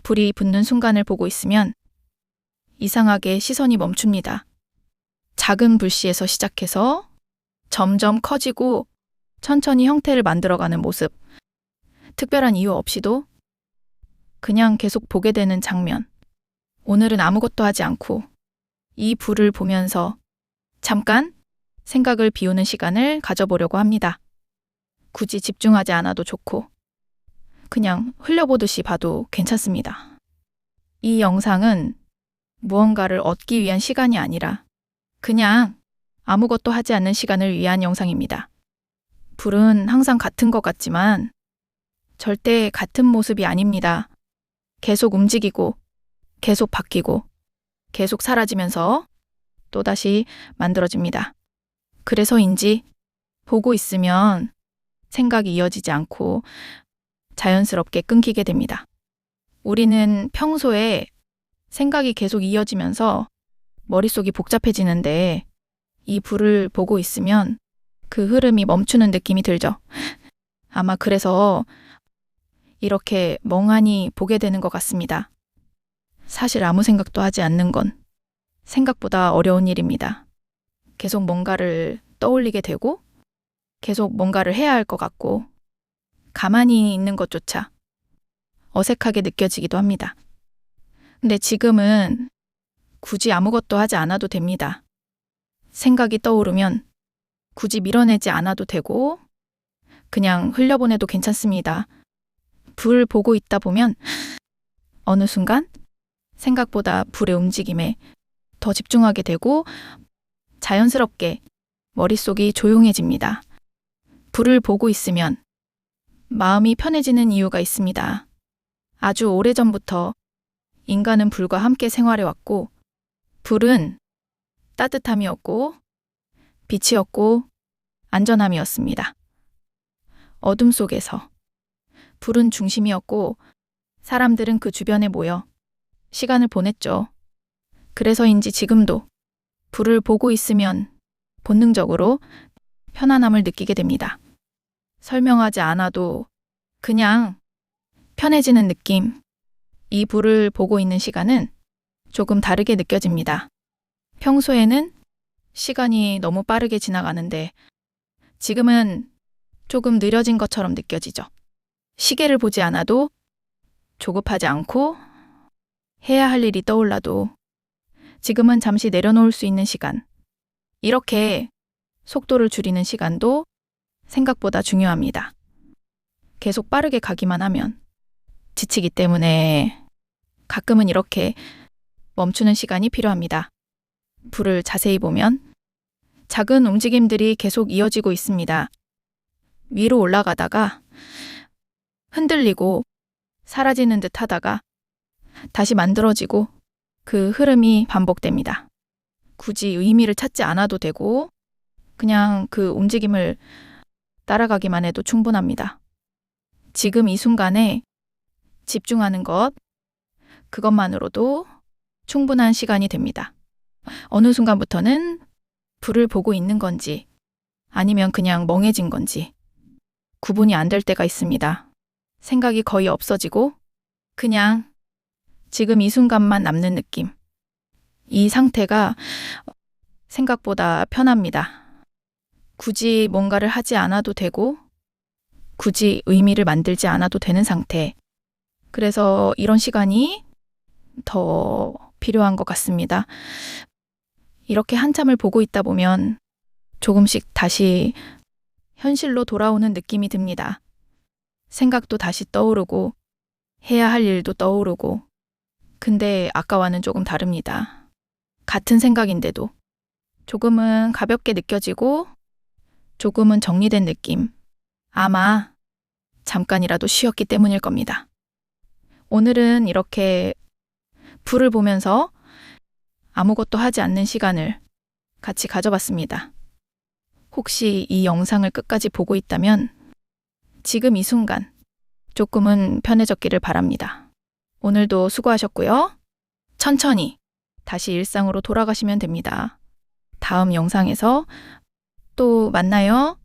불이 붙는 순간을 보고 있으면 이상하게 시선이 멈춥니다. 작은 불씨에서 시작해서 점점 커지고 천천히 형태를 만들어가는 모습. 특별한 이유 없이도 그냥 계속 보게 되는 장면. 오늘은 아무것도 하지 않고 이 불을 보면서 잠깐 생각을 비우는 시간을 가져보려고 합니다. 굳이 집중하지 않아도 좋고 그냥 흘려보듯이 봐도 괜찮습니다. 이 영상은 무언가를 얻기 위한 시간이 아니라 그냥 아무것도 하지 않는 시간을 위한 영상입니다. 불은 항상 같은 것 같지만 절대 같은 모습이 아닙니다. 계속 움직이고 계속 바뀌고 계속 사라지면서 또다시 만들어집니다. 그래서인지 보고 있으면 생각이 이어지지 않고 자연스럽게 끊기게 됩니다. 우리는 평소에 생각이 계속 이어지면서 머릿속이 복잡해지는데 이 불을 보고 있으면 그 흐름이 멈추는 느낌이 들죠. 아마 그래서 이렇게 멍하니 보게 되는 것 같습니다. 사실 아무 생각도 하지 않는 건 생각보다 어려운 일입니다. 계속 뭔가를 떠올리게 되고 계속 뭔가를 해야 할 것 같고 가만히 있는 것조차 어색하게 느껴지기도 합니다. 근데 지금은 굳이 아무것도 하지 않아도 됩니다. 생각이 떠오르면 굳이 밀어내지 않아도 되고 그냥 흘려보내도 괜찮습니다. 불 보고 있다 보면 어느 순간 생각보다 불의 움직임에 더 집중하게 되고 자연스럽게 머릿속이 조용해집니다. 불을 보고 있으면 마음이 편해지는 이유가 있습니다. 아주 오래전부터 인간은 불과 함께 생활해왔고 불은 따뜻함이었고 빛이었고 안전함이었습니다. 어둠 속에서 불은 중심이었고 사람들은 그 주변에 모여 시간을 보냈죠. 그래서인지 지금도 불을 보고 있으면 본능적으로 편안함을 느끼게 됩니다. 설명하지 않아도 그냥 편해지는 느낌. 이 불을 보고 있는 시간은 조금 다르게 느껴집니다. 평소에는 시간이 너무 빠르게 지나가는데 지금은 조금 느려진 것처럼 느껴지죠. 시계를 보지 않아도 조급하지 않고 해야 할 일이 떠올라도 지금은 잠시 내려놓을 수 있는 시간. 이렇게 속도를 줄이는 시간도 생각보다 중요합니다. 계속 빠르게 가기만 하면 지치기 때문에 가끔은 이렇게 멈추는 시간이 필요합니다. 불을 자세히 보면 작은 움직임들이 계속 이어지고 있습니다. 위로 올라가다가 흔들리고 사라지는 듯 하다가 다시 만들어지고 그 흐름이 반복됩니다. 굳이 의미를 찾지 않아도 되고 그냥 그 움직임을 따라가기만 해도 충분합니다. 지금 이 순간에 집중하는 것, 그것만으로도 충분한 시간이 됩니다. 어느 순간부터는 불을 보고 있는 건지 아니면 그냥 멍해진 건지 구분이 안 될 때가 있습니다. 생각이 거의 없어지고 그냥 지금 이 순간만 남는 느낌. 이 상태가 생각보다 편합니다. 굳이 뭔가를 하지 않아도 되고 굳이 의미를 만들지 않아도 되는 상태. 그래서 이런 시간이 더 필요한 것 같습니다. 이렇게 한참을 보고 있다 보면 조금씩 다시 현실로 돌아오는 느낌이 듭니다. 생각도 다시 떠오르고 해야 할 일도 떠오르고 근데 아까와는 조금 다릅니다. 같은 생각인데도 조금은 가볍게 느껴지고 조금은 정리된 느낌. 아마 잠깐이라도 쉬었기 때문일 겁니다. 오늘은 이렇게 불을 보면서 아무것도 하지 않는 시간을 같이 가져봤습니다. 혹시 이 영상을 끝까지 보고 있다면 지금 이 순간 조금은 편해졌기를 바랍니다. 오늘도 수고하셨고요. 천천히 다시 일상으로 돌아가시면 됩니다. 다음 영상에서 또 만나요.